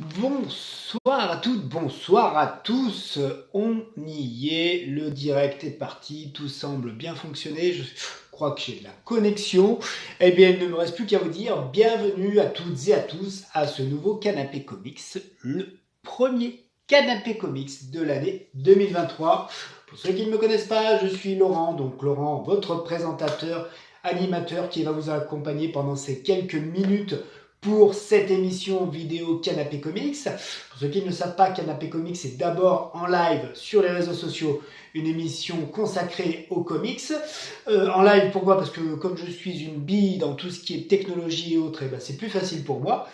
Bonsoir à toutes, bonsoir à tous. On y est, le direct est parti, tout semble bien fonctionner. Je crois que j'ai de la connexion. Eh bien, il ne me reste plus qu'à vous dire bienvenue à toutes et à tous à ce nouveau Canapé Comics, le premier Canapé Comics de l'année 2023. Pour ceux qui ne me connaissent pas, je suis Laurent, donc Laurent, votre présentateur, animateur qui va vous accompagner pendant ces quelques minutes pour cette émission vidéo Canapé Comics. Pour ceux qui ne le savent pas, Canapé Comics est d'abord en live sur les réseaux sociaux, une émission consacrée aux comics. En live, pourquoi? Parce que comme je suis une bille dans tout ce qui est technologie et autres, c'est plus facile pour moi.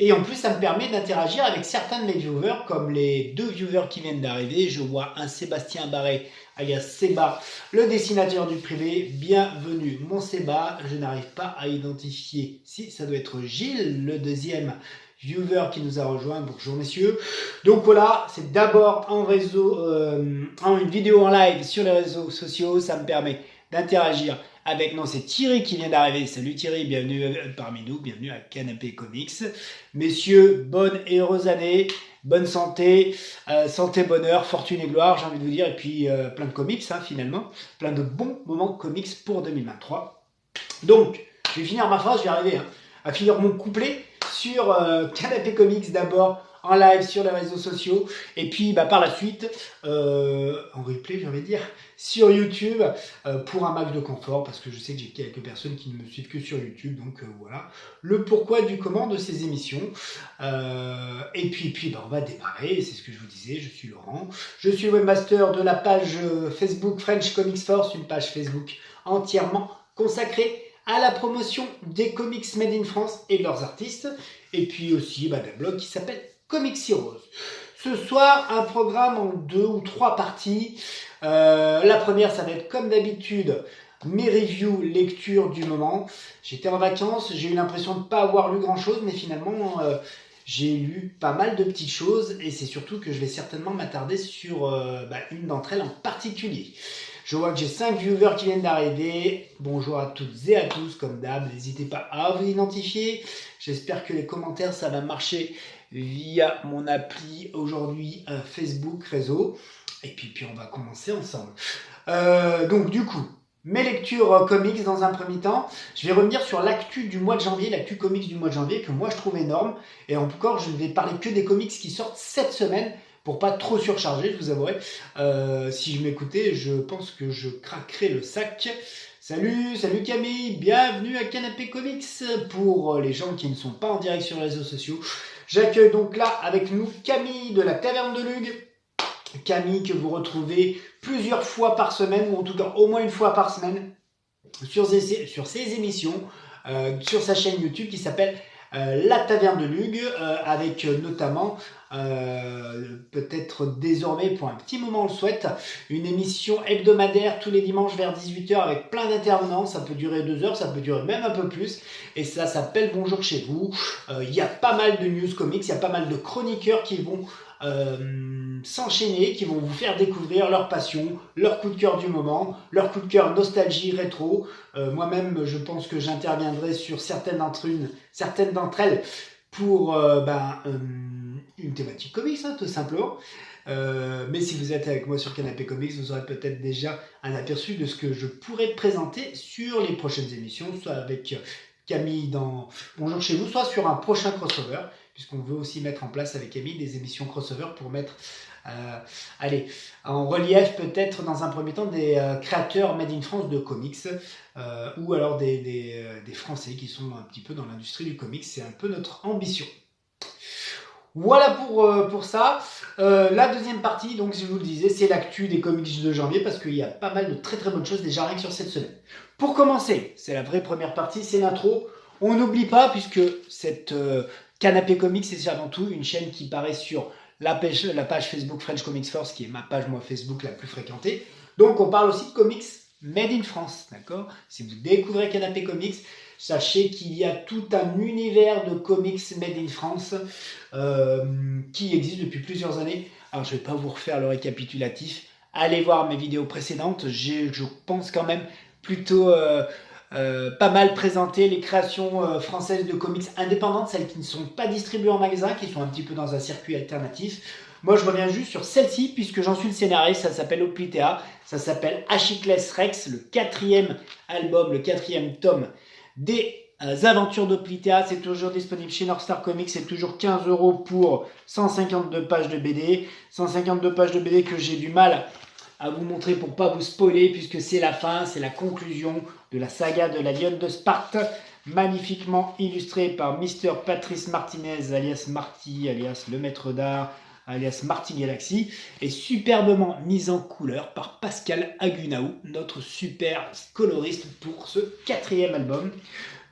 Et en plus, ça me permet d'interagir avec certains de mes viewers, comme les deux viewers qui viennent d'arriver. Je vois un Sébastien Barret, alias Seba, le dessinateur du privé. Bienvenue, mon Seba. Je n'arrive pas à identifier. Si, ça doit être Gilles, le deuxième viewer qui nous a rejoint. Bonjour messieurs. Donc voilà, c'est d'abord une vidéo en live sur les réseaux sociaux. Ça me permet d'interagir avec, non, c'est Thierry qui vient d'arriver. Salut Thierry, bienvenue parmi nous, bienvenue à Canapé Comics. Messieurs, bonne et heureuse année, bonne santé, santé, bonheur, fortune et gloire, j'ai envie de vous dire, et puis plein de comics finalement, plein de bons moments comics pour 2023. Donc, je vais finir ma phrase, je vais arriver à finir mon couplet sur Canapé Comics d'abord, en live sur les réseaux sociaux, et puis par la suite, en replay j'ai envie de dire, sur YouTube, pour un max de confort, parce que je sais que j'ai quelques personnes qui ne me suivent que sur YouTube, donc voilà, le pourquoi du comment de ces émissions. Et puis on va démarrer, c'est ce que je vous disais, je suis Laurent, je suis webmaster de la page Facebook French Comics Force, une page Facebook entièrement consacrée à la promotion des comics made in France et de leurs artistes, et puis aussi d'un blog qui s'appelle Comics Heroes. Ce soir, un programme en 2 ou 3 parties. La première, ça va être comme d'habitude mes reviews, lectures du moment. J'étais en vacances, j'ai eu l'impression de ne pas avoir lu grand chose, mais finalement j'ai lu pas mal de petites choses, et c'est surtout que je vais certainement m'attarder sur une d'entre elles en particulier. Je vois que j'ai 5 viewers qui viennent d'arriver. Bonjour à toutes et à tous, comme d'hab, n'hésitez pas à vous identifier. J'espère que les commentaires, ça va marcher via mon appli aujourd'hui Facebook réseau. Et puis on va commencer ensemble. Donc du coup, mes lectures comics dans un premier temps. Je vais revenir sur l'actu du mois de janvier, l'actu comics du mois de janvier, que moi je trouve énorme. Et encore, je ne vais parler que des comics qui sortent cette semaine, pour pas trop surcharger, je vous avouerai. Si je m'écoutais, je pense que je craquerais le sac. Salut Camille, bienvenue à Canapé Comics. Pour les gens qui ne sont pas en direct sur les réseaux sociaux, j'accueille donc là avec nous Camille de la Taverne de Lug. Camille que vous retrouvez plusieurs fois par semaine, ou en tout cas au moins une fois par semaine, sur ses émissions, sur sa chaîne YouTube qui s'appelle La Taverne de Lug, avec notamment, peut-être désormais pour un petit moment on le souhaite, une émission hebdomadaire tous les dimanches vers 18h avec plein d'intervenants. Ça peut durer 2 heures, ça peut durer même un peu plus, et ça s'appelle Bonjour chez vous. Il y a pas mal de news comics, il y a pas mal de chroniqueurs qui vont s'enchaîner, qui vont vous faire découvrir leur passion, leur coup de cœur du moment, leur coup de cœur nostalgie rétro. Moi-même, je pense que j'interviendrai sur certaines d'entre elles pour une thématique comics, tout simplement. Mais si vous êtes avec moi sur Canapé Comics, vous aurez peut-être déjà un aperçu de ce que je pourrais présenter sur les prochaines émissions, soit avec Camille dans Bonjour chez vous, soit sur un prochain crossover, puisqu'on veut aussi mettre en place avec Camille des émissions crossover pour mettre en relief peut-être dans un premier temps des créateurs made in France de comics, ou alors des Français qui sont un petit peu dans l'industrie du comics. C'est un peu notre ambition. Voilà pour ça. La deuxième partie, donc si je vous le disais, c'est l'actu des comics de janvier, parce qu'il y a pas mal de très très bonnes choses déjà rien que sur cette semaine. Pour commencer, c'est la vraie première partie, c'est l'intro. On n'oublie pas, puisque cette Canapé Comics, c'est avant tout une chaîne qui paraît sur la page Facebook French Comics Force, qui est ma page moi Facebook la plus fréquentée. Donc on parle aussi de comics made in France, d'accord? Si vous découvrez Canapé Comics, sachez qu'il y a tout un univers de comics made in France qui existe depuis plusieurs années. Alors je ne vais pas vous refaire le récapitulatif. Allez voir mes vidéos précédentes. Je pense quand même plutôt pas mal présenté les créations françaises de comics indépendantes, celles qui ne sont pas distribuées en magasin, qui sont un petit peu dans un circuit alternatif. Moi, je reviens juste sur celle-ci, puisque j'en suis le scénariste, ça s'appelle Oplitea, ça s'appelle Achilles Rex, le 4e album, le 4e tome des aventures d'Oplitea. C'est toujours disponible chez North Star Comics, c'est toujours 15 € pour 152 pages de BD. 152 pages de BD que j'ai du mal à vous montrer pour pas vous spoiler, puisque c'est la fin, c'est la conclusion de la saga de la Lionne de Sparte, magnifiquement illustré par Mr. Patrice Martinez, alias Marty, alias le maître d'art, alias Marty Galaxy, et superbement mise en couleur par Pascal Agunaou, notre super coloriste pour ce 4e album.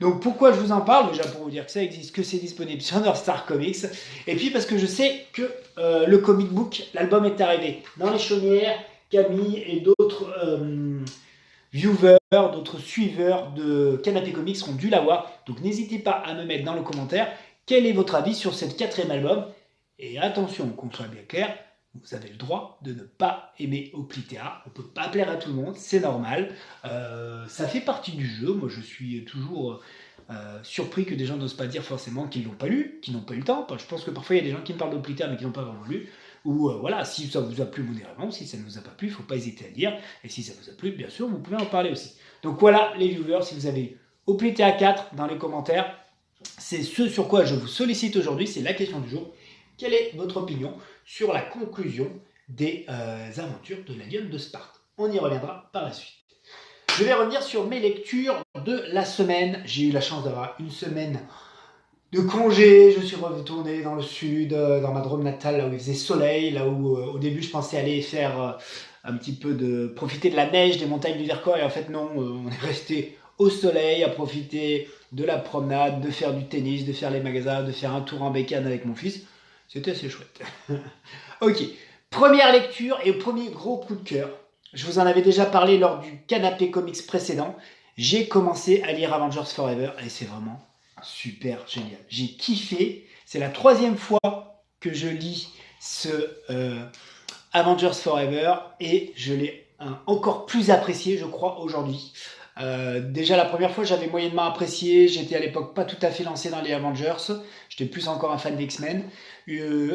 Donc pourquoi je vous en parle? Déjà pour vous dire que ça existe, que c'est disponible sur North Star Comics, et puis parce que je sais que le comic book, l'album est arrivé dans les chaumières. Camille et d'autres viewers, d'autres suiveurs de Canapé Comics ont dû l'avoir. Donc n'hésitez pas à me mettre dans le commentaire quel est votre avis sur cette 4e album. Et attention, qu'on soit bien clair, vous avez le droit de ne pas aimer Oplitea. On ne peut pas plaire à tout le monde, c'est normal. Ça fait partie du jeu. Moi, je suis toujours surpris que des gens n'osent pas dire forcément qu'ils ne l'ont pas lu, qu'ils n'ont pas eu le temps. Je pense que parfois, il y a des gens qui me parlent d'Oplitea mais qui n'ont pas vraiment lu. Ou voilà, si ça vous a plu modérément, si ça ne vous a pas plu, il ne faut pas hésiter à le dire. Et si ça vous a plu, bien sûr, vous pouvez en parler aussi. Donc voilà, les viewers, si vous avez Oplitea 4 dans les commentaires, c'est ce sur quoi je vous sollicite aujourd'hui, c'est la question du jour. Quelle est votre opinion sur la conclusion des aventures de la Lionne de Sparte? On y reviendra par la suite. Je vais revenir sur mes lectures de la semaine. J'ai eu la chance d'avoir une semaine de congé, je suis retourné dans le sud, dans ma Drôme natale, là où il faisait soleil, là où au début je pensais aller faire un petit peu profiter de la neige des montagnes du Vercors, et en fait non, on est resté au soleil à profiter de la promenade, de faire du tennis, de faire les magasins, de faire un tour en bécane avec mon fils. C'était assez chouette. Ok, première lecture et premier gros coup de cœur. Je vous en avais déjà parlé lors du Canapé Comics précédent. J'ai commencé à lire Avengers Forever et c'est vraiment super génial. J'ai kiffé. C'est la 3e fois que je lis ce Avengers Forever et je l'ai encore plus apprécié, je crois, aujourd'hui. Déjà la première fois j'avais moyennement apprécié, j'étais à l'époque pas tout à fait lancé dans les Avengers, j'étais plus encore un fan d'X-Men.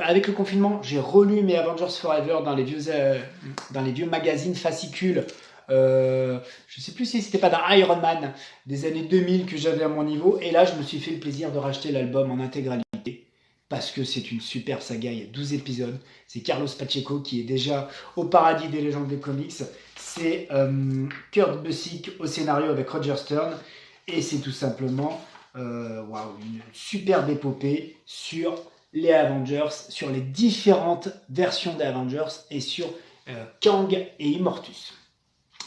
Avec le confinement, j'ai relu mes Avengers Forever dans les vieux magazines fascicules. Je sais plus si c'était pas dans Iron Man des années 2000 que j'avais à mon niveau, et là je me suis fait le plaisir de racheter l'album en intégralité parce que c'est une super saga, il y a 12 épisodes, c'est Carlos Pacheco qui est déjà au paradis des légendes des comics, c'est Kurt Busiek au scénario avec Roger Stern, et c'est tout simplement une superbe épopée sur les Avengers, sur les différentes versions des Avengers et sur Kang et Immortus.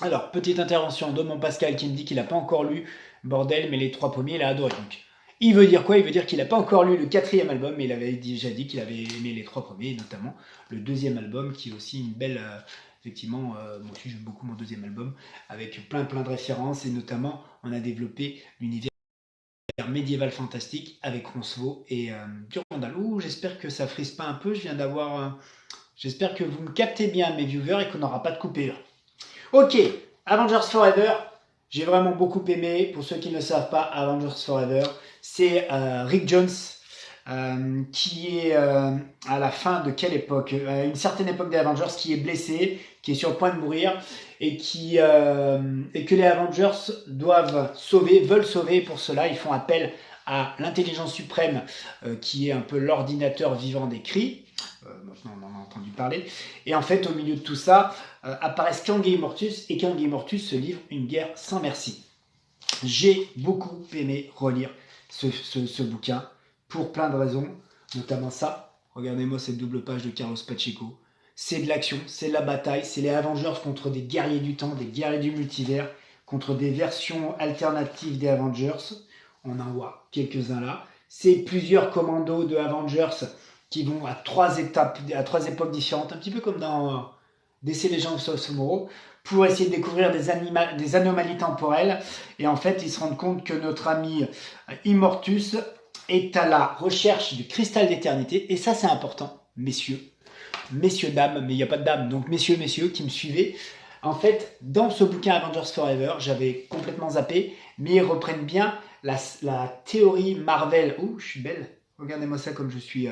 Alors, petite intervention de mon Pascal qui me dit qu'il n'a pas encore lu Bordel, mais les 3 premiers, il a adoré. Donc, il veut dire quoi? Il veut dire qu'il n'a pas encore lu le 4e album, mais il avait déjà dit qu'il avait aimé les 3 premiers, notamment le 2e album, qui est aussi une belle... effectivement, moi aussi j'aime beaucoup mon 2e album, avec plein de références, et notamment, on a développé l'univers médiéval fantastique avec Roncevaux et Durandal. Ouh, j'espère que ça frise pas un peu, je viens d'avoir... j'espère que vous me captez bien, mes viewers, et qu'on n'aura pas de coupure. Ok, Avengers Forever, j'ai vraiment beaucoup aimé. Pour ceux qui ne le savent pas, Avengers Forever, c'est Rick Jones qui est à la fin de quelle époque, une certaine époque des Avengers, qui est blessé, qui est sur le point de mourir, et que les Avengers veulent sauver. Pour cela, ils font appel à l'intelligence suprême qui est un peu l'ordinateur vivant des cris. Maintenant on en a entendu parler, et en fait au milieu de tout ça apparaissent Kang et Immortus, et Kang et Immortus se livrent une guerre sans merci. J'ai beaucoup aimé relire ce bouquin pour plein de raisons, notamment ça, regardez-moi cette double page de Carlos Pacheco, c'est de l'action, c'est de la bataille, c'est les Avengers contre des guerriers du temps, des guerriers du multivers, contre des versions alternatives des Avengers, on en voit quelques-uns là, c'est plusieurs commandos de Avengers qui vont à 3 époques différentes, un petit peu comme dans DC Legends of Tomorrow, pour essayer de découvrir des anomalies temporelles. Et en fait, ils se rendent compte que notre ami Immortus est à la recherche du cristal d'éternité. Et ça, c'est important, messieurs, dames, mais il n'y a pas de dames, donc messieurs qui me suivez. En fait, dans ce bouquin Avengers Forever, j'avais complètement zappé, mais ils reprennent bien la théorie Marvel. Ouh, je suis belle. Regardez-moi ça comme je suis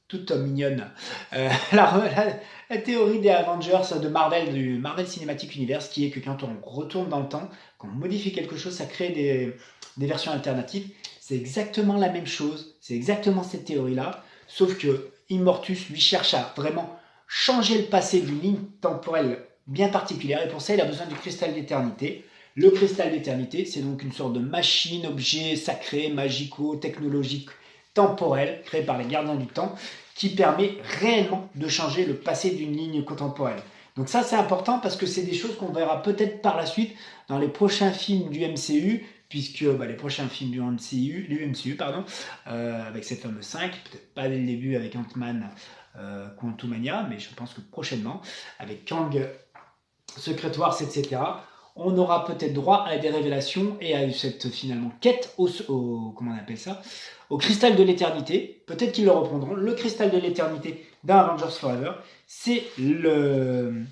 toute mignonne. Euh, la théorie des Avengers de Marvel, du Marvel Cinematic Universe, qui est que quand on retourne dans le temps, qu'on modifie quelque chose, ça crée des versions alternatives. C'est exactement la même chose. C'est exactement cette théorie-là. Sauf que Immortus, lui, cherche à vraiment changer le passé d'une ligne temporelle bien particulière. Et pour ça, il a besoin du cristal d'éternité. Le cristal d'éternité, c'est donc une sorte de machine, objet sacré, magico, technologique, temporel, créé par les gardiens du temps, qui permet réellement de changer le passé d'une ligne contemporaine. Donc ça, c'est important parce que c'est des choses qu'on verra peut-être par la suite dans les prochains films du MCU, puisque les prochains films du MCU avec cette fameuse 5, peut-être pas dès le début avec Ant-Man Quantumania, mais je pense que prochainement, avec Kang, Secret Wars, etc., on aura peut-être droit à des révélations et à cette finalement quête comment on appelle ça, au cristal de l'éternité. Peut-être qu'ils le reprendront. Le cristal de l'éternité dans Avengers Forever, c'est le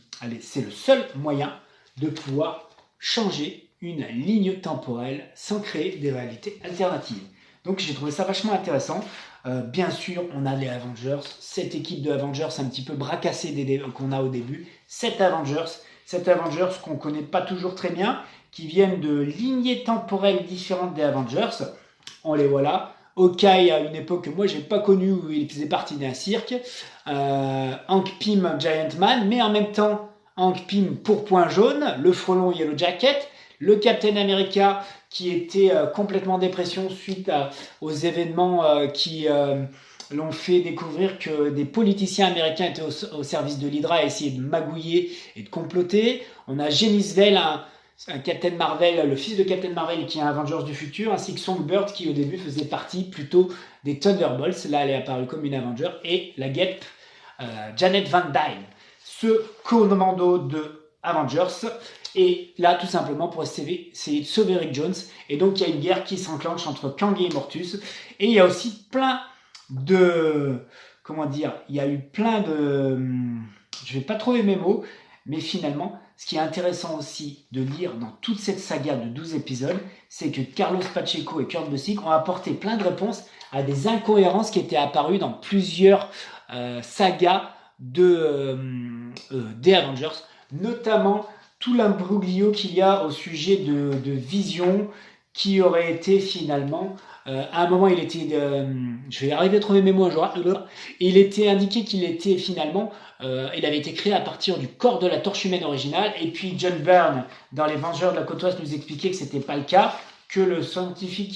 seul moyen de pouvoir changer une ligne temporelle sans créer des réalités alternatives. Donc j'ai trouvé ça vachement intéressant. Bien sûr, on a les Avengers, cette équipe de Avengers un petit peu bracassée qu'on a au début, cette Avengers qu'on ne connaît pas toujours très bien, qui viennent de lignées temporelles différentes des Avengers. On les voit là. Hawkeye à une époque que moi j'ai pas connue où il faisait partie d'un cirque. Hank Pym Giant Man, mais en même temps Hank Pym pour point jaune, le frelon Yellow Jacket, le Captain America qui était complètement en dépression suite aux événements qui l'ont fait découvrir que des politiciens américains étaient au service de l'Hydra et essayaient de magouiller et de comploter. On a Genisville, un Captain Marvel, le fils de Captain Marvel qui est un Avengers du futur, ainsi que Songbird qui au début faisait partie plutôt des Thunderbolts. Là, elle est apparue comme une Avenger. Et la guêpe Janet Van Dyne, ce commando de Avengers. Et là, tout simplement pour essayer de sauver Rick Jones. Et donc, il y a une guerre qui s'enclenche entre Kang et Immortus. Et il y a aussi plein de... Comment dire? Il y a eu plein de... Je vais pas trouver mes mots, mais finalement, ce qui est intéressant aussi de lire dans toute cette saga de 12 épisodes, c'est que Carlos Pacheco et Kurt Busiek ont apporté plein de réponses à des incohérences qui étaient apparues dans plusieurs sagas des Avengers, notamment tout l'imbroglio qu'il y a au sujet de Vision, qui aurait été finalement... à un moment, il était... je vais arriver à trouver mes mots un jour. Il était indiqué qu'il était finalement... il avait été créé à partir du corps de la Torche Humaine originale. Et puis John Byrne, dans Les Vengeurs de la Côte Ouest, nous expliquait que c'était pas le cas, que le scientifique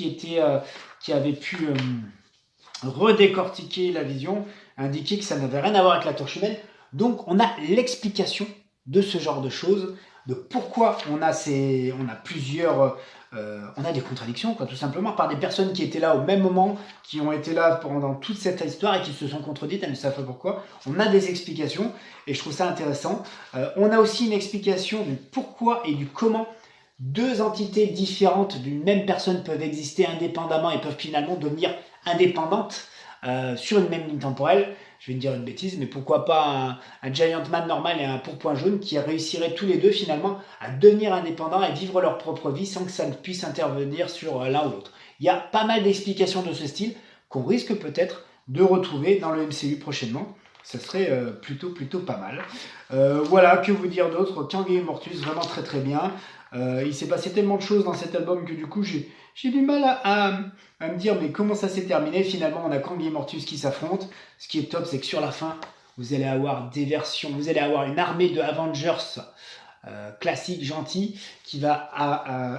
qui avait pu redécortiquer la Vision indiquait que ça n'avait rien à voir avec la Torche Humaine. Donc, on a l'explication de ce genre de choses, de pourquoi on a plusieurs... on a des contradictions, quoi, tout simplement, par des personnes qui étaient là au même moment, qui ont été là pendant toute cette histoire et qui se sont contredites, elles ne savent pas pourquoi. On a des explications et je trouve ça intéressant. On a aussi une explication du pourquoi et du comment deux entités différentes d'une même personne peuvent exister indépendamment et peuvent finalement devenir indépendantes sur une même ligne temporelle. Je vais te dire une bêtise, mais pourquoi pas un Giant Man normal et un pourpoint jaune qui réussiraient tous les deux finalement à devenir indépendants et vivre leur propre vie sans que ça ne puisse intervenir sur l'un ou l'autre. Il y a pas mal d'explications de ce style qu'on risque peut-être de retrouver dans le MCU prochainement. Ça serait plutôt pas mal. Voilà, que vous dire d'autre? Kang et Immortus, vraiment très très bien. Il s'est passé tellement de choses dans cet album que du coup j'ai du mal à me dire mais comment ça s'est terminé. Finalement on a Kang et Immortus qui s'affrontent. Ce qui est top, c'est que sur la fin vous allez avoir des versions, vous allez avoir une armée de Avengers classique, gentil, qui va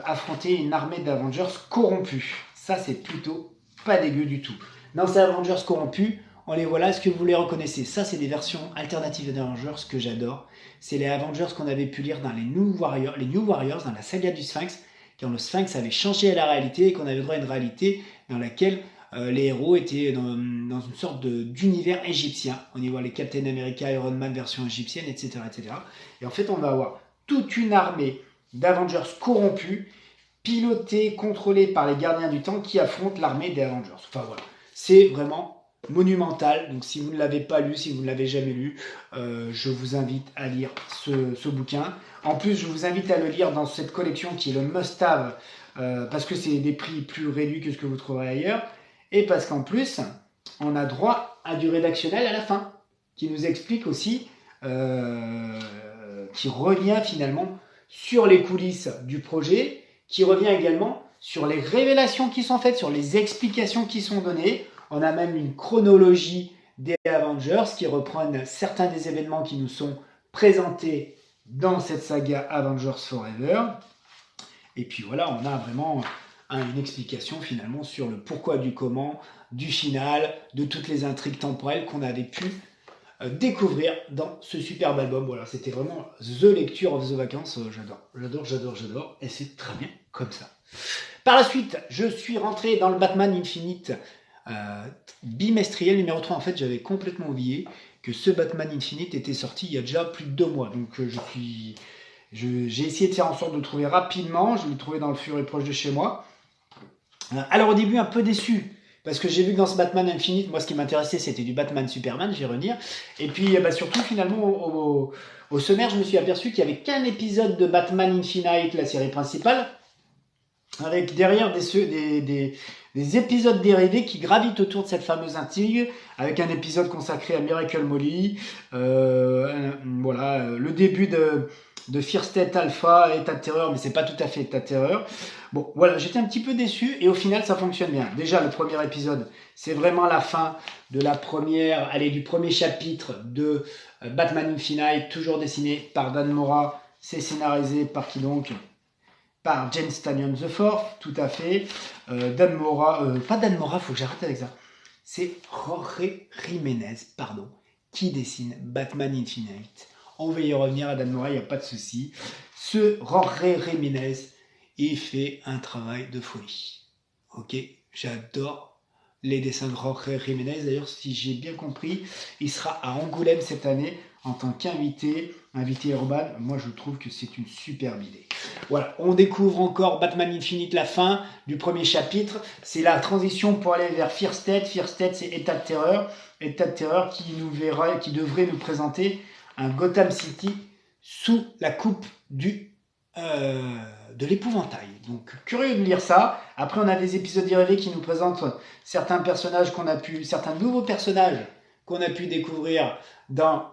affronter une armée d'Avengers corrompus. Ça c'est plutôt pas dégueu du tout. Dans ces Avengers corrompus, on les voit là, est-ce que vous les reconnaissez? Ça c'est des versions alternatives d'Avengers que j'adore. C'est les Avengers qu'on avait pu lire dans les New Warriors, dans la saga du Sphinx, quand le Sphinx avait changé la réalité et qu'on avait droit à une réalité dans laquelle les héros étaient dans une sorte d'univers égyptien. On y voit les Captain America, Iron Man version égyptienne, etc., etc. Et en fait, on va avoir toute une armée d'Avengers corrompus, pilotée, contrôlée par les gardiens du temps qui affrontent l'armée des Avengers. Enfin voilà, c'est vraiment monumental. Donc si vous ne l'avez pas lu, si vous ne l'avez jamais lu, je vous invite à lire ce bouquin. En plus, je vous invite à le lire dans cette collection qui est le must-have, parce que c'est des prix plus réduits que ce que vous trouverez ailleurs, et parce qu'en plus, on a droit à du rédactionnel à la fin, qui nous explique aussi, qui revient finalement sur les coulisses du projet, qui revient également sur les révélations qui sont faites, sur les explications qui sont données. On a même une chronologie des Avengers qui reprennent certains des événements qui nous sont présentés dans cette saga Avengers Forever. Et puis voilà, on a vraiment une explication finalement sur le pourquoi du comment, du final, de toutes les intrigues temporelles qu'on avait pu découvrir dans ce superbe album. Voilà, c'était vraiment the lecture of the vacances. J'adore. Et c'est très bien comme ça. Par la suite, je suis rentré dans le Batman Infinite bimestriel numéro 3. En fait, j'avais complètement oublié que ce Batman Infinite était sorti il y a déjà plus de 2 mois. Donc j'ai essayé de faire en sorte de le trouver rapidement. Je l'ai trouvé dans le fur et proche de chez moi. Alors au début, un peu déçu. Parce que j'ai vu que dans ce Batman Infinite, moi ce qui m'intéressait c'était du Batman Superman, je vais revenir. Et puis surtout finalement au sommaire, je me suis aperçu qu'il n'y avait qu'un épisode de Batman Infinite, la série principale, avec derrière des épisodes dérivés qui gravitent autour de cette fameuse intrigue, avec un épisode consacré à Miracle Molly, le début de Fear State Alpha, État de terreur, mais c'est pas tout à fait État de terreur. Bon, voilà, j'étais un petit peu déçu et au final ça fonctionne bien. Déjà, le premier épisode, c'est vraiment la fin de du premier chapitre de Batman Infinite, toujours dessiné par Dan Mora, c'est scénarisé par qui donc ? Par James Tynion IV, tout à fait. Dan Mora, pas Dan Mora, faut que j'arrête avec ça. C'est Jorge Jiménez, qui dessine Batman Infinite. On va y revenir à Dan Mora, il n'y a pas de souci. Ce Jorge Jiménez, il fait un travail de folie. Ok, j'adore les dessins de Jorge Jiménez. D'ailleurs, si j'ai bien compris, il sera à Angoulême cette année en tant invité urbain. Moi, je trouve que c'est une superbe idée. Voilà, on découvre encore Batman Infinite, la fin du premier chapitre. C'est la transition pour aller vers Fear State. Fear State, c'est État de terreur. État de terreur qui devrait nous présenter un Gotham City sous la coupe de l'épouvantail. Donc, curieux de lire ça. Après, on a des épisodes dérivés qui nous présentent certains nouveaux personnages qu'on a pu découvrir dans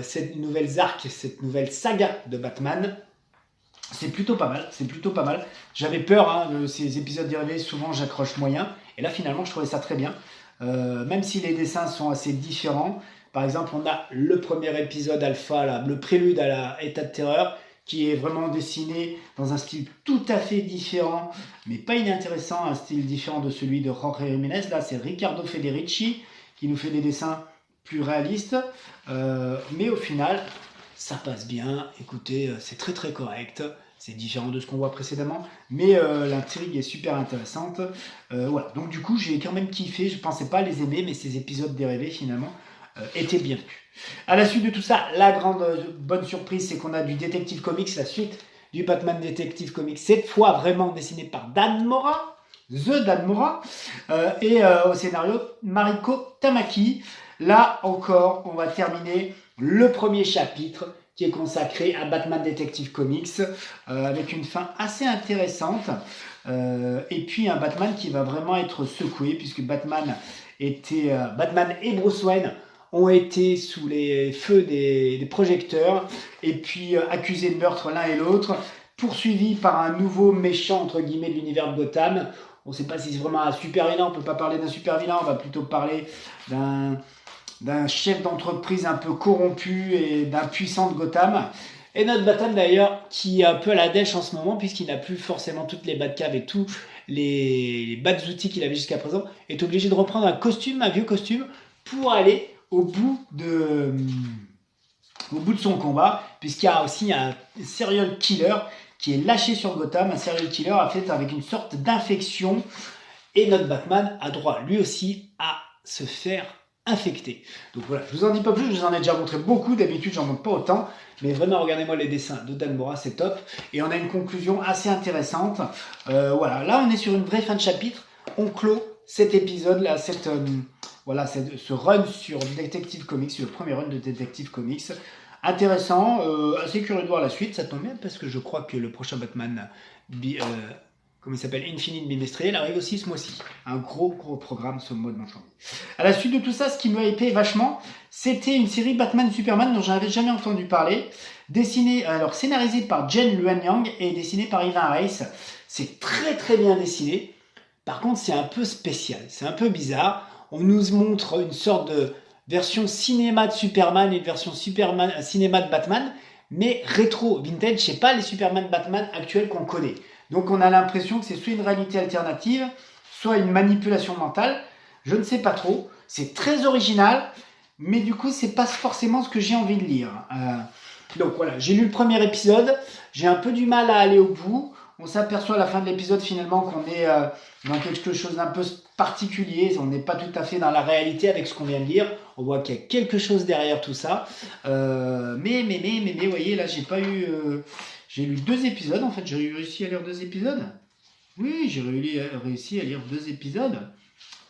cette nouvelle saga de Batman. C'est plutôt pas mal. J'avais peur de ces épisodes dérivés, souvent j'accroche moyen. Et là, finalement, je trouvais ça très bien. Même si les dessins sont assez différents. Par exemple, on a le premier épisode alpha, là, le prélude à la État de terreur, qui est vraiment dessiné dans un style tout à fait différent, mais pas inintéressant, un style différent de celui de Jorge Jiménez. Là, c'est Riccardo Federici qui nous fait des dessins plus réalistes, mais au final, ça passe bien. Écoutez, c'est très très correct. C'est différent de ce qu'on voit précédemment, mais l'intrigue est super intéressante. Voilà. Donc du coup, j'ai quand même kiffé. Je pensais pas les aimer, mais ces épisodes dérivés finalement étaient bienvenus. À la suite de tout ça, la grande bonne surprise, c'est qu'on a du Detective Comics, la suite du Batman Detective Comics, cette fois vraiment dessiné par Dan Mora, Dan Mora, et au scénario Mariko Tamaki. Là encore, on va terminer le premier chapitre qui est consacré à Batman Detective Comics, avec une fin assez intéressante, et puis un Batman qui va vraiment être secoué, puisque Batman et Bruce Wayne ont été sous les feux des projecteurs, et puis accusés de meurtre l'un et l'autre, poursuivis par un nouveau méchant, entre guillemets, de l'univers de Gotham. On ne sait pas si c'est vraiment un super vilain, on ne peut pas parler d'un super vilain, on va plutôt parler d'un chef d'entreprise un peu corrompu et d'un puissant de Gotham. Et notre Batman d'ailleurs, qui est un peu à la dèche en ce moment, puisqu'il n'a plus forcément toutes les Batcaves et tous les Bat-outils qu'il avait jusqu'à présent, est obligé de reprendre un vieux costume, pour aller au bout de son combat, puisqu'il y a aussi un serial killer qui est lâché sur Gotham, un serial killer fait avec une sorte d'infection, et notre Batman a droit lui aussi à se faire infecter. Donc voilà, je vous en dis pas plus, je vous en ai déjà montré beaucoup, d'habitude j'en montre pas autant, mais vraiment regardez-moi les dessins de Dan Mora, c'est top, et on a une conclusion assez intéressante. Voilà, là on est sur une vraie fin de chapitre, on clôt cet épisode là, Voilà, c'est ce run sur Detective Comics, le premier run de Detective Comics. Intéressant, assez curieux de voir la suite, ça tombe bien parce que je crois que le prochain Batman, comment il s'appelle, Infinite bimestriel, arrive aussi ce mois-ci. Un gros programme ce mois de janvier. À la suite de tout ça, ce qui me hypait vachement, c'était une série Batman Superman dont j'avais jamais entendu parler, dessinée, alors scénarisée par Jen Luanyang et dessinée par Ivan Reis. C'est très bien dessiné. Par contre, c'est un peu spécial, c'est un peu bizarre. On nous montre une sorte de version cinéma de Superman et une version cinéma de Batman, mais rétro, vintage, c'est pas les Superman Batman actuels qu'on connaît. Donc on a l'impression que c'est soit une réalité alternative, soit une manipulation mentale. Je ne sais pas trop. C'est très original, mais du coup, c'est pas forcément ce que j'ai envie de lire. Donc voilà, j'ai lu le premier épisode. J'ai un peu du mal à aller au bout. On s'aperçoit à la fin de l'épisode finalement qu'on est dans quelque chose d'un peu particulier. On n'est pas tout à fait dans la réalité avec ce qu'on vient de lire. On voit qu'il y a quelque chose derrière tout ça. Mais, vous voyez, là, j'ai pas eu... j'ai lu 2 épisodes, en fait. J'ai réussi à lire 2 épisodes. Oui, j'ai réussi à lire 2 épisodes.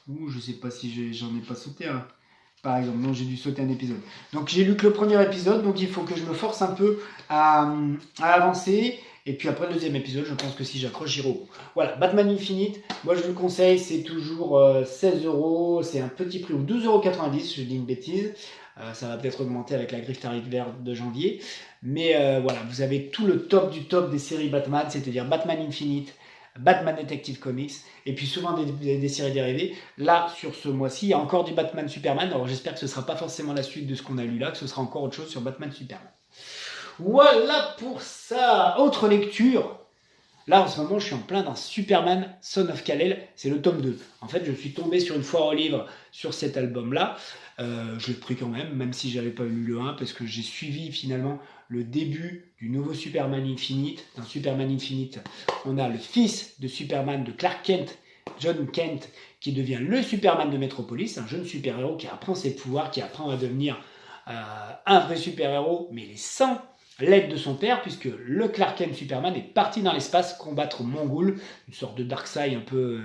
Ou je sais pas si j'en ai pas sauté un. Par exemple, non, j'ai dû sauter un épisode. Donc j'ai lu que le premier épisode, donc il faut que je me force un peu à avancer. Et puis après le deuxième épisode, je pense que si j'accroche, j'irai au bout. Voilà, Batman Infinite, moi je vous le conseille, c'est toujours 16 €, c'est un petit prix, ou 12,90 €, je dis une bêtise. Ça va peut-être augmenter avec la griffe tarifaire de janvier. Mais voilà, vous avez tout le top du top des séries Batman, c'est-à-dire Batman Infinite, Batman Detective Comics, et puis souvent des séries dérivées. Là, sur ce mois-ci, il y a encore du Batman Superman. Alors j'espère que ce ne sera pas forcément la suite de ce qu'on a lu là, que ce sera encore autre chose sur Batman Superman. Voilà pour ça. Autre lecture. Là, en ce moment, je suis en plein dans Superman Son of Kal-El. C'est le tome 2. En fait, je suis tombé sur une foire aux livres sur cet album-là. Je l'ai pris quand même si j'avais pas lu le 1, parce que j'ai suivi finalement le début du nouveau Superman Infinite. Dans Superman Infinite, on a le fils de Superman, de Clark Kent, John Kent, qui devient le Superman de Metropolis, un jeune super-héros qui apprend ses pouvoirs, qui apprend à devenir un vrai super-héros, mais il est sans l'aide de son père, puisque le Clark Kent Superman est parti dans l'espace combattre Mongul, une sorte de Darkseid un peu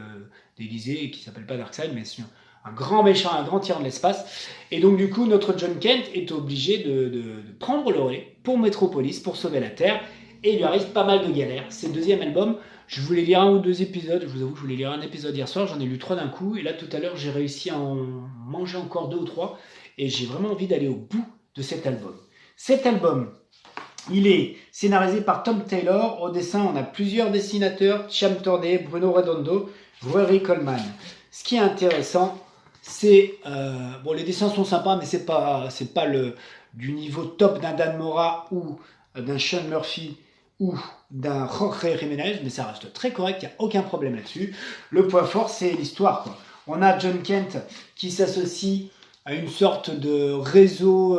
déguisé, qui s'appelle pas Darkseid, mais c'est un grand méchant, un grand tyran de l'espace. Et donc du coup, notre John Kent est obligé de prendre le relais pour Metropolis, pour sauver la Terre, et il lui arrive pas mal de galères. C'est le deuxième album. Je voulais lire 1 ou 2 épisodes, je vous avoue, je voulais lire un épisode hier soir, j'en ai lu 3 d'un coup, et là tout à l'heure j'ai réussi à en manger encore 2 ou 3, et j'ai vraiment envie d'aller au bout de cet album. Cet album, il est scénarisé par Tom Taylor. Au dessin, on a plusieurs dessinateurs, Cham Tornay, Bruno Redondo, Rory Coleman. Ce qui est intéressant, c'est... bon, les dessins sont sympas, mais c'est pas du niveau top d'un Dan Mora ou d'un Sean Murphy ou d'un Jorge Jiménez, mais ça reste très correct, il n'y a aucun problème là-dessus. Le point fort, c'est l'histoire, quoi. On a John Kent qui s'associe à une sorte de réseau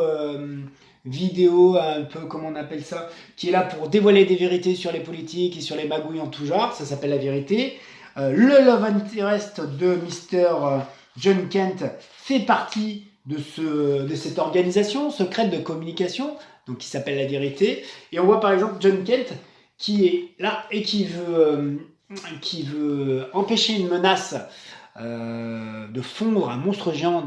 vidéo, un peu comment on appelle ça, qui est là pour dévoiler des vérités sur les politiques et sur les magouilles en tout genre, ça s'appelle La Vérité. Le love interest de Mr. John Kent fait partie de cette organisation secrète de communication, donc qui s'appelle La Vérité. Et on voit par exemple John Kent qui est là et qui veut empêcher une menace de fondre, un monstre géant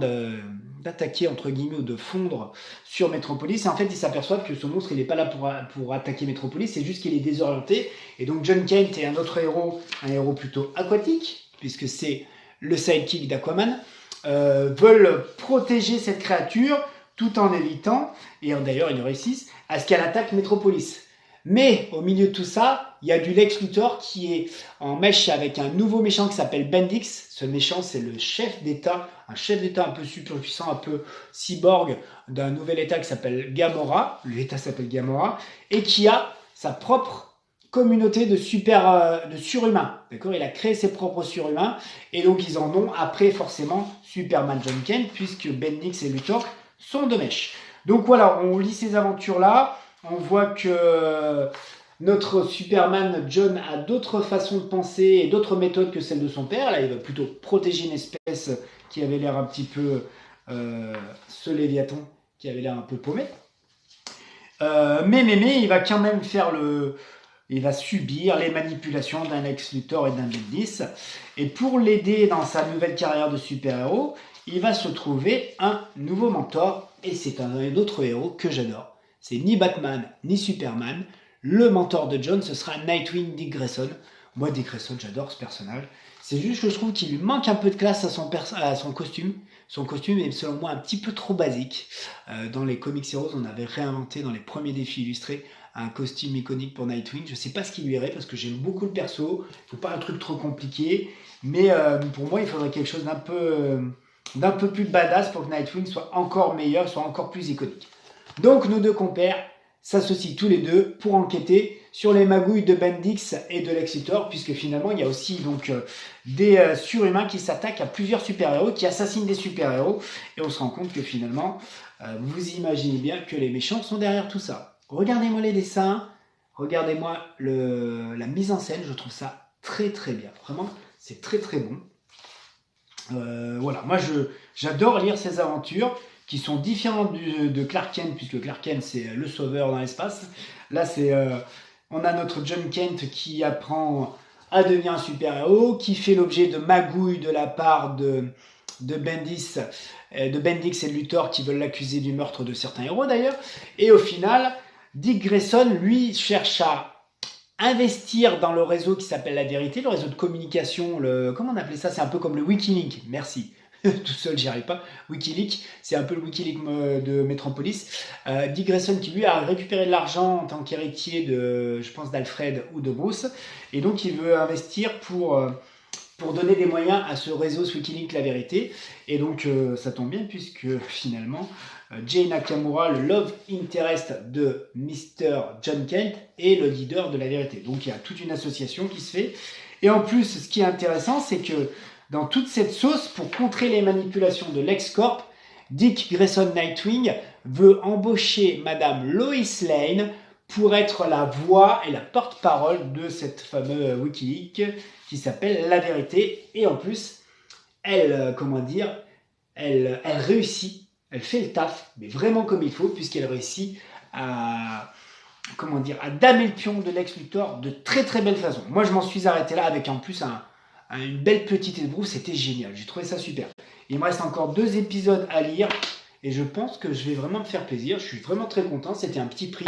d'attaquer entre guillemets ou de fondre sur Metropolis. Et en fait, il s'aperçoit que ce monstre, il n'est pas là pour attaquer Metropolis, c'est juste qu'il est désorienté. Et donc John Kent est un autre héros, un héros plutôt aquatique, puisque c'est le sidekick d'Aquaman, veulent protéger cette créature tout en évitant, et d'ailleurs ils réussissent, à ce qu'elle attaque Metropolis. Mais au milieu de tout ça, il y a du Lex Luthor qui est en mèche avec un nouveau méchant qui s'appelle Bendix. Ce méchant, c'est le chef d'État, un chef d'État un peu super puissant, un peu cyborg d'un nouvel État qui s'appelle Gamora. L'État s'appelle Gamora et qui a sa propre communauté de surhumains. D'accord, il a créé ses propres surhumains et donc ils en ont après forcément Superman John Kent puisque Bendix et Luthor sont de mèche. Donc voilà, on lit ces aventures-là. On voit que notre Superman John a d'autres façons de penser et d'autres méthodes que celles de son père. Là, il va plutôt protéger une espèce qui avait l'air un petit peu... ce Léviathan qui avait l'air un peu paumé. Mais il va quand même il va subir les manipulations d'un Lex Luthor et d'un Bendis. Et pour l'aider dans sa nouvelle carrière de super-héros, il va se trouver un nouveau mentor, et c'est un autre héros que j'adore. C'est ni Batman, ni Superman. Le mentor de John, ce sera Nightwing Dick Grayson. Moi, Dick Grayson, j'adore ce personnage. C'est juste que je trouve qu'il lui manque un peu de classe à son costume. Son costume est selon moi un petit peu trop basique. Dans les Comics Heroes, on avait réinventé dans les premiers défis illustrés un costume iconique pour Nightwing. Je sais pas ce qui lui irait parce que j'aime beaucoup le perso. Il faut pas un truc trop compliqué. Mais pour moi, il faudrait quelque chose d'un peu plus badass pour que Nightwing soit encore meilleur, soit encore plus iconique. Donc nos deux compères s'associent tous les deux pour enquêter sur les magouilles de Bendix et de Lex Luthor, puisque finalement il y a aussi donc des surhumains qui s'attaquent à plusieurs super-héros, qui assassinent des super-héros, et on se rend compte que finalement, vous imaginez bien que les méchants sont derrière tout ça. Regardez-moi les dessins, regardez-moi la mise en scène, je trouve ça très très bien. Vraiment, c'est très très bon. Voilà, moi j'adore lire ces aventures qui sont différentes de Clark Kent, puisque Clark Kent c'est le sauveur dans l'espace. Là on a notre John Kent qui apprend à devenir un super-héros, qui fait l'objet de magouilles de la part de Bendix et de Luthor qui veulent l'accuser du meurtre de certains héros d'ailleurs. Et au final, Dick Grayson, lui, cherche à investir dans le réseau qui s'appelle La Vérité, le réseau de communication, comment on appelait ça? C'est un peu comme le Wikileaks, merci. Tout seul, j'y arrive pas. Wikileaks, c'est un peu le Wikileaks de Metropolis. Dick Grayson qui lui a récupéré de l'argent en tant qu'héritier je pense, d'Alfred ou de Bruce, et donc il veut investir pour donner des moyens à ce réseau, ce Wikileaks La Vérité. Et donc ça tombe bien puisque finalement Jay Nakamura, le love interest de Mr. John Kent, est le leader de La Vérité. Donc il y a toute une association qui se fait. Et en plus, ce qui est intéressant, c'est que dans toute cette sauce, pour contrer les manipulations de LexCorp, Dick Grayson Nightwing veut embaucher Madame Lois Lane pour être la voix et la porte-parole de cette fameuse Wikileaks qui s'appelle La Vérité. Et en plus, elle réussit. Elle fait le taf, mais vraiment comme il faut, puisqu'elle réussit à damer le pion de Lex Luthor de très très belle façon. Moi, je m'en suis arrêté là avec en plus une belle petite ébrousse, c'était génial. J'ai trouvé ça super. Il me reste encore 2 épisodes à lire et je pense que je vais vraiment me faire plaisir. Je suis vraiment très content. C'était un petit prix.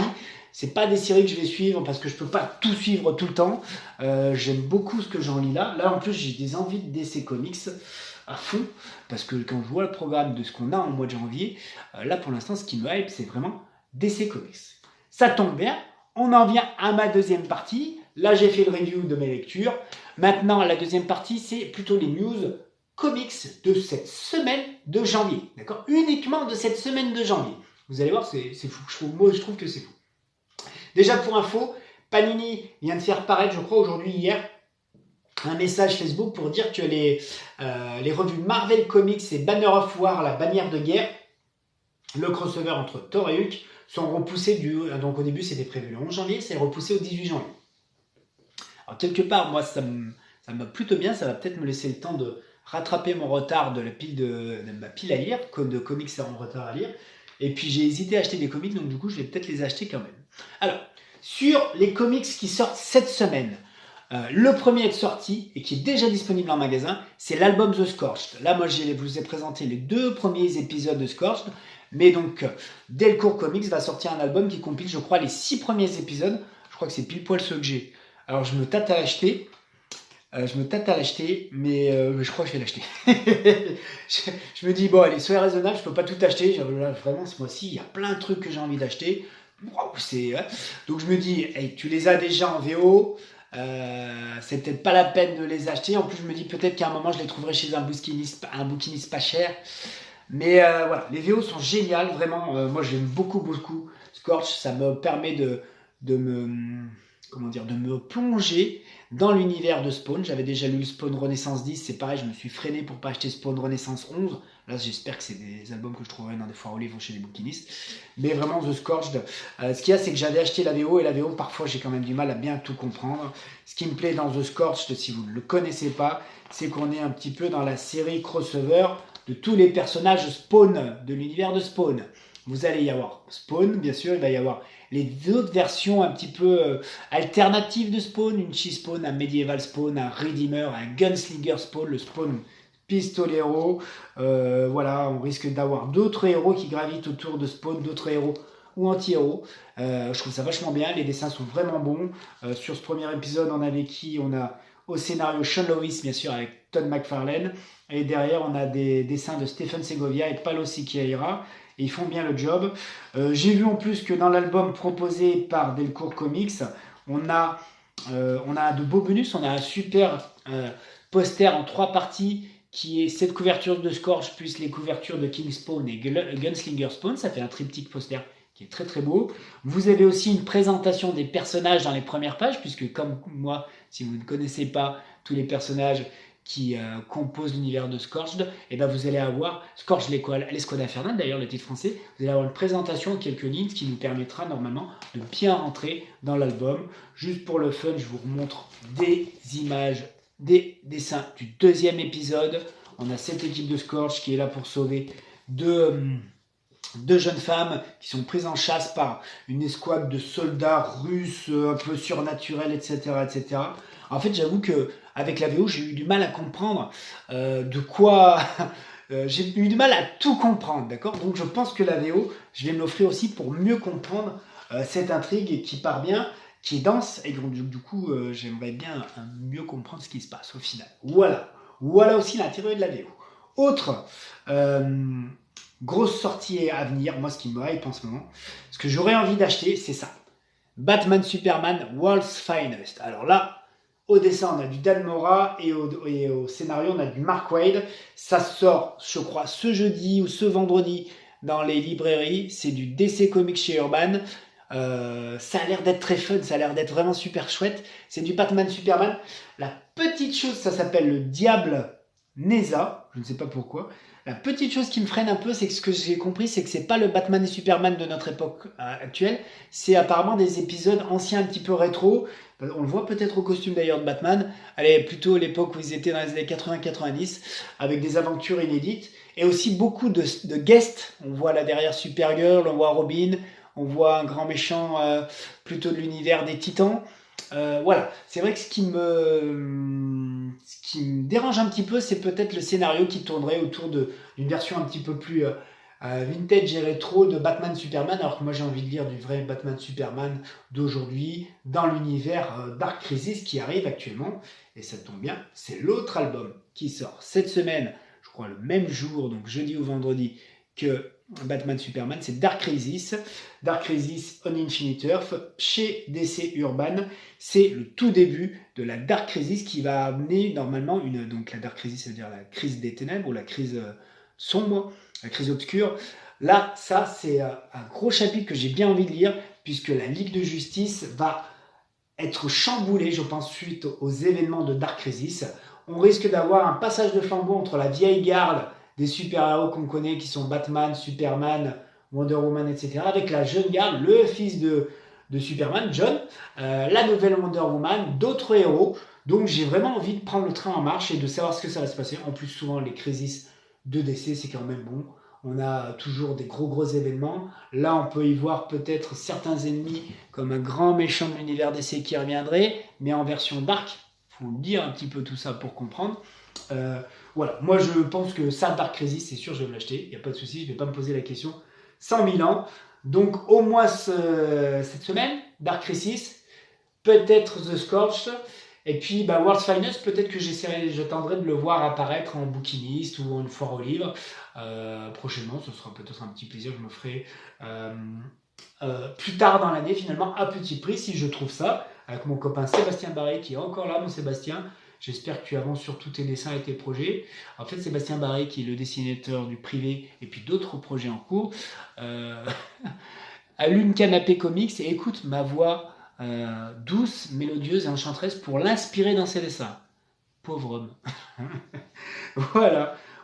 C'est pas des séries que je vais suivre parce que je peux pas tout suivre tout le temps. J'aime beaucoup ce que j'en lis là. Là, en plus, j'ai des envies de DC Comics à fond, parce que quand je vois le programme de ce qu'on a en mois de janvier, là pour l'instant ce qui me hype c'est vraiment DC Comics. Ça tombe bien, on en vient à ma deuxième partie. Là j'ai fait le review de mes lectures. Maintenant la deuxième partie c'est plutôt les news comics de cette semaine de janvier. D'accord? Uniquement de cette semaine de janvier. Vous allez voir, c'est fou. Moi je trouve que c'est fou. Déjà pour info, Panini vient de faire paraître, je crois aujourd'hui, hier, un message Facebook pour dire que les revues Marvel Comics et Banner of War, la bannière de guerre, le crossover entre Thor et Hulk, sont repoussés donc au début c'était prévu le 11 janvier, c'est repoussé au 18 janvier. Alors quelque part, moi ça me plutôt bien, ça va peut-être me laisser le temps de rattraper mon retard de ma pile à lire, de comics en retard à lire, et puis j'ai hésité à acheter des comics, donc du coup je vais peut-être les acheter quand même. Alors, sur les comics qui sortent cette semaine, le premier à être sorti et qui est déjà disponible en magasin, c'est l'album The Scorched. Là, moi, je vous ai présenté les 2 premiers épisodes de Scorched, mais donc, Delcourt Comics va sortir un album qui compile, je crois, les 6 premiers épisodes. Je crois que c'est pile poil ceux que j'ai. Alors, je me tâte à l'acheter. Mais je crois que je vais l'acheter. je me dis, bon, allez, soyez raisonnable, je peux pas tout acheter. Là, vraiment, ce mois-ci, il y a plein de trucs que j'ai envie d'acheter. Wow, donc, je me dis, hey, tu les as déjà en VO. C'est peut-être pas la peine de les acheter. En plus, je me dis peut-être qu'à un moment, je les trouverai chez un bouquiniste pas cher. Mais voilà, les VO sont géniales, vraiment. Moi, j'aime beaucoup. Scorch, ça me permet de me plonger dans l'univers de Spawn. J'avais déjà lu le Spawn Renaissance 10, c'est pareil, je me suis freiné pour pas acheter Spawn Renaissance 11. Là, j'espère que c'est des albums que je trouverai dans des foires aux livres ou chez des bouquinistes. Mais vraiment, The Scorched, ce qu'il y a, c'est que j'avais acheté la VO, et la VO, parfois, j'ai quand même du mal à bien tout comprendre. Ce qui me plaît dans The Scorched, si vous ne le connaissez pas, c'est qu'on est un petit peu dans la série crossover de tous les personnages Spawn, de l'univers de Spawn. Vous allez y avoir Spawn, bien sûr, il va y avoir les autres versions un petit peu alternatives de Spawn, une She-Spawn, un Medieval Spawn, un Redeemer, un Gunslinger Spawn, le Spawn Pistolero. Voilà, on risque d'avoir d'autres héros qui gravitent autour de Spawn, d'autres héros ou anti-héros. Je trouve ça vachement bien, les dessins sont vraiment bons. Sur ce premier épisode, on avait qui? On a au scénario Sean Lewis, bien sûr, avec Todd McFarlane. Et derrière, on a des dessins de Stephen Segovia et Paulo Siqueira. Et ils font bien le job. J'ai vu en plus que dans l'album proposé par Delcourt Comics, on a de beaux bonus. On a un super poster en 3 parties qui est cette couverture de Scorch plus les couvertures de King Spawn et Gunslinger Spawn. Ça fait un triptyque poster qui est très très beau. Vous avez aussi une présentation des personnages dans les premières pages, puisque comme moi, si vous ne connaissez pas tous les personnages qui composent l'univers de Scorched, et ben vous allez avoir Scorched l'Escouade Infernale, d'ailleurs le titre français. Vous allez avoir une présentation, quelques lignes, qui nous permettra normalement de bien rentrer dans l'album. Juste pour le fun, je vous remontre des images, des dessins du 2e épisode. On a cette équipe de Scorch qui est là pour sauver deux jeunes femmes qui sont prises en chasse par une escouade de soldats russes un peu surnaturels, etc., etc. En fait, j'avoue que avec la VO, j'ai eu du mal à comprendre de quoi... j'ai eu du mal à tout comprendre, d'accord? Donc je pense que la VO, je vais me l'offrir aussi pour mieux comprendre cette intrigue qui part bien, qui est dense, et donc du coup, j'aimerais bien mieux comprendre ce qui se passe au final. Voilà aussi l'intérêt de la VO. Autre grosse sortie à venir, moi ce qui me hype en ce moment, ce que j'aurais envie d'acheter, c'est ça. Batman Superman World's Finest. Alors là, au dessin, on a du Dan Mora et au scénario, on a du Mark Waid. Ça sort, je crois, ce jeudi ou ce vendredi dans les librairies. C'est du DC Comics chez Urban. Ça a l'air d'être très fun, ça a l'air d'être vraiment super chouette. C'est du Batman Superman. La petite chose, ça s'appelle le Diable Neza. Je ne sais pas pourquoi. La petite chose qui me freine un peu, c'est que ce que j'ai compris, c'est que c'est pas le Batman et Superman de notre époque actuelle. C'est apparemment des épisodes anciens, un petit peu rétro. On le voit peut-être au costume d'ailleurs de Batman. Allez, plutôt l'époque où ils étaient dans les années 80-90, avec des aventures inédites. Et aussi beaucoup de guests. On voit là derrière Supergirl, on voit Robin, on voit un grand méchant plutôt de l'univers des Titans. Voilà, c'est vrai que ce qui me dérange un petit peu, c'est peut-être le scénario qui tournerait autour d'une version un petit peu plus vintage et rétro de Batman Superman, alors que moi j'ai envie de lire du vrai Batman Superman d'aujourd'hui dans l'univers Dark Crisis qui arrive actuellement, et ça tombe bien, c'est l'autre album qui sort cette semaine, je crois le même jour, donc jeudi ou vendredi, que Batman Superman, c'est Dark Crisis on Infinite Earth chez DC Urban. C'est le tout début de la Dark Crisis qui va amener normalement donc la Dark Crisis, c'est-à-dire la crise des ténèbres ou la crise sombre, la crise obscure. Là, ça c'est un gros chapitre que j'ai bien envie de lire puisque la Ligue de Justice va être chamboulée, je pense, suite aux événements de Dark Crisis. On risque d'avoir un passage de flambeau entre la vieille garde des super-héros qu'on connaît qui sont Batman, Superman, Wonder Woman, etc. avec la jeune garde, le fils de Superman, John, la nouvelle Wonder Woman, d'autres héros. Donc j'ai vraiment envie de prendre le train en marche et de savoir ce que ça va se passer. En plus, souvent, les crises de DC, c'est quand même bon. On a toujours des gros événements. Là, on peut y voir peut-être certains ennemis comme un grand méchant de l'univers DC qui reviendrait, mais en version dark. Il faut dire un petit peu tout ça pour comprendre. Voilà, moi je pense que ça, Dark Crisis, c'est sûr, je vais me l'acheter, il n'y a pas de souci, je ne vais pas me poser la question 100 000 ans. Donc au moins cette semaine, Dark Crisis, peut-être The Scorched, et puis World's Finest, peut-être que j'attendrai de le voir apparaître en bouquiniste ou en une foire aux livres. Prochainement, ce sera peut-être un petit plaisir que je me ferai plus tard dans l'année, finalement, à petit prix, si je trouve ça, avec mon copain Sébastien Barré, qui est encore là, mon Sébastien. J'espère que tu avances sur tous tes dessins et tes projets. En fait, Sébastien Barré, qui est le dessinateur du privé et puis d'autres projets en cours, allume Canapé Comics et écoute ma voix douce, mélodieuse et enchanteresse pour l'inspirer dans ses dessins. Pauvre homme.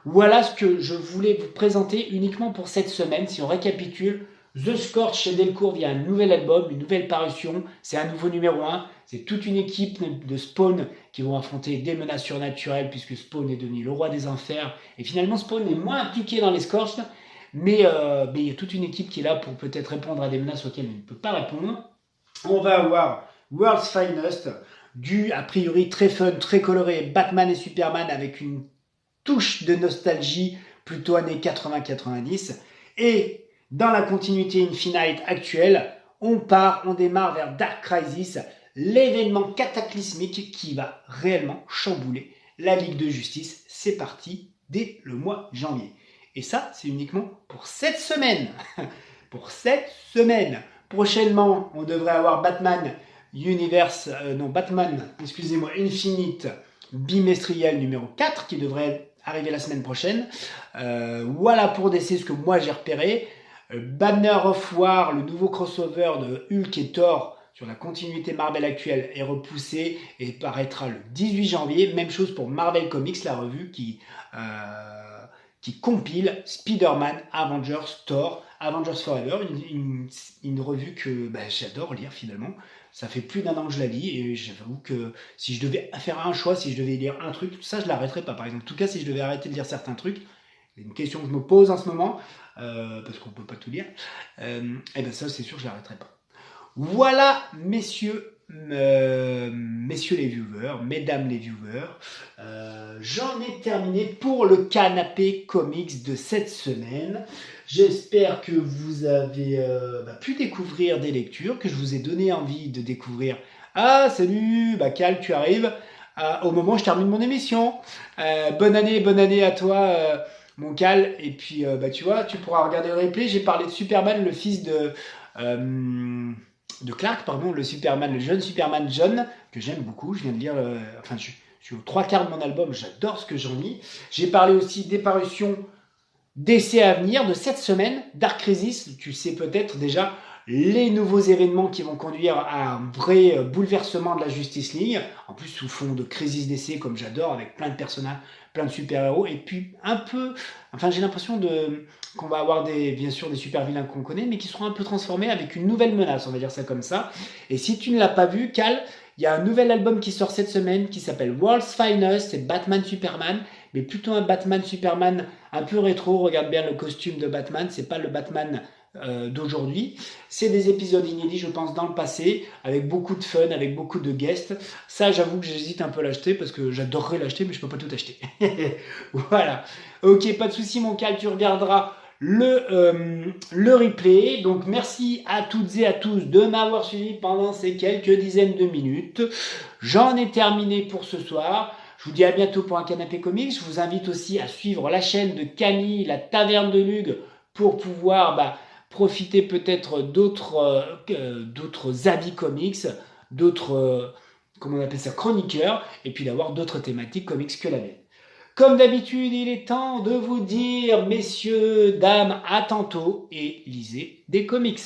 Voilà ce que je voulais vous présenter uniquement pour cette semaine. Si on récapitule, The Scorch chez Delcourt via un nouvel album, une nouvelle parution. C'est un nouveau numéro 1. C'est toute une équipe de Spawn qui vont affronter des menaces surnaturelles puisque Spawn est devenu le roi des enfers. Et finalement, Spawn est moins impliqué dans les Scorch, mais il y a toute une équipe qui est là pour peut-être répondre à des menaces auxquelles il ne peut pas répondre. On va avoir World's Finest, du a priori très fun, très coloré, Batman et Superman avec une touche de nostalgie, plutôt années 80-90. Et dans la continuité Infinite actuelle, on démarre vers Dark Crisis, l'événement cataclysmique qui va réellement chambouler la Ligue de Justice. C'est parti dès le mois de janvier. Et ça, c'est uniquement pour cette semaine. Pour cette semaine. Prochainement, on devrait avoir Batman Infinite bimestriel numéro 4 qui devrait arriver la semaine prochaine. Voilà pour DC ce que moi j'ai repéré. Banner of War, le nouveau crossover de Hulk et Thor sur la continuité Marvel actuelle est repoussé et paraîtra le 18 janvier. Même chose pour Marvel Comics, la revue qui compile Spider-Man, Avengers, Thor, Avengers Forever, une revue que j'adore lire finalement. Ça fait plus d'1 an que je la lis et j'avoue que si je devais faire un choix, si je devais lire un truc, ça je l'arrêterais pas par exemple. En tout cas, si je devais arrêter de lire certains trucs, c'est une question que je me pose en ce moment, parce qu'on peut pas tout lire, et ben ça c'est sûr que je l'arrêterai pas. Voilà messieurs les viewers, mesdames les viewers, j'en ai terminé pour le canapé comics de cette semaine. J'espère que vous avez pu découvrir des lectures, que je vous ai donné envie de découvrir. Ah salut, Cal, tu arrives au moment où je termine mon émission. Bonne année à toi mon Cal. Et puis tu vois, tu pourras regarder le replay. J'ai parlé de Superman, le fils de Clark, pardon, le jeune Superman John, que j'aime beaucoup. Je viens de lire, je suis aux 3/4 de mon album, j'adore ce que j'en lis. J'ai parlé aussi des parutions d'essais à venir de cette semaine, Dark Crisis, tu sais peut-être déjà les nouveaux événements qui vont conduire à un vrai bouleversement de la Justice League, en plus sous fond de crisis d'essais comme j'adore, avec plein de personnages, plein de super-héros, et puis j'ai l'impression qu'on va avoir bien sûr des super-vilains qu'on connaît, mais qui seront un peu transformés avec une nouvelle menace, on va dire ça comme ça. Et si tu ne l'as pas vu, Cal, il y a un nouvel album qui sort cette semaine qui s'appelle World's Finest, c'est Batman Superman, mais plutôt un Batman Superman un peu rétro. Regarde bien le costume de Batman, c'est pas le Batman d'aujourd'hui. C'est des épisodes inédits, je pense, dans le passé, avec beaucoup de fun, avec beaucoup de guests. Ça, j'avoue que j'hésite un peu à l'acheter parce que j'adorerais l'acheter, mais je peux pas tout acheter. Voilà. Ok, pas de souci, mon Cal, tu regarderas le replay. Donc merci à toutes et à tous de m'avoir suivi pendant ces quelques dizaines de minutes. J'en ai terminé pour ce soir. Je vous dis à bientôt pour un canapé comics. Je vous invite aussi à suivre la chaîne de Camille, la Taverne de Lug, pour pouvoir profiter peut-être d'autres avis comics, d'autres comment on appelle ça, chroniqueurs, et puis d'avoir d'autres thématiques comics que la mienne. Comme d'habitude, il est temps de vous dire, messieurs, dames, à tantôt et lisez des comics.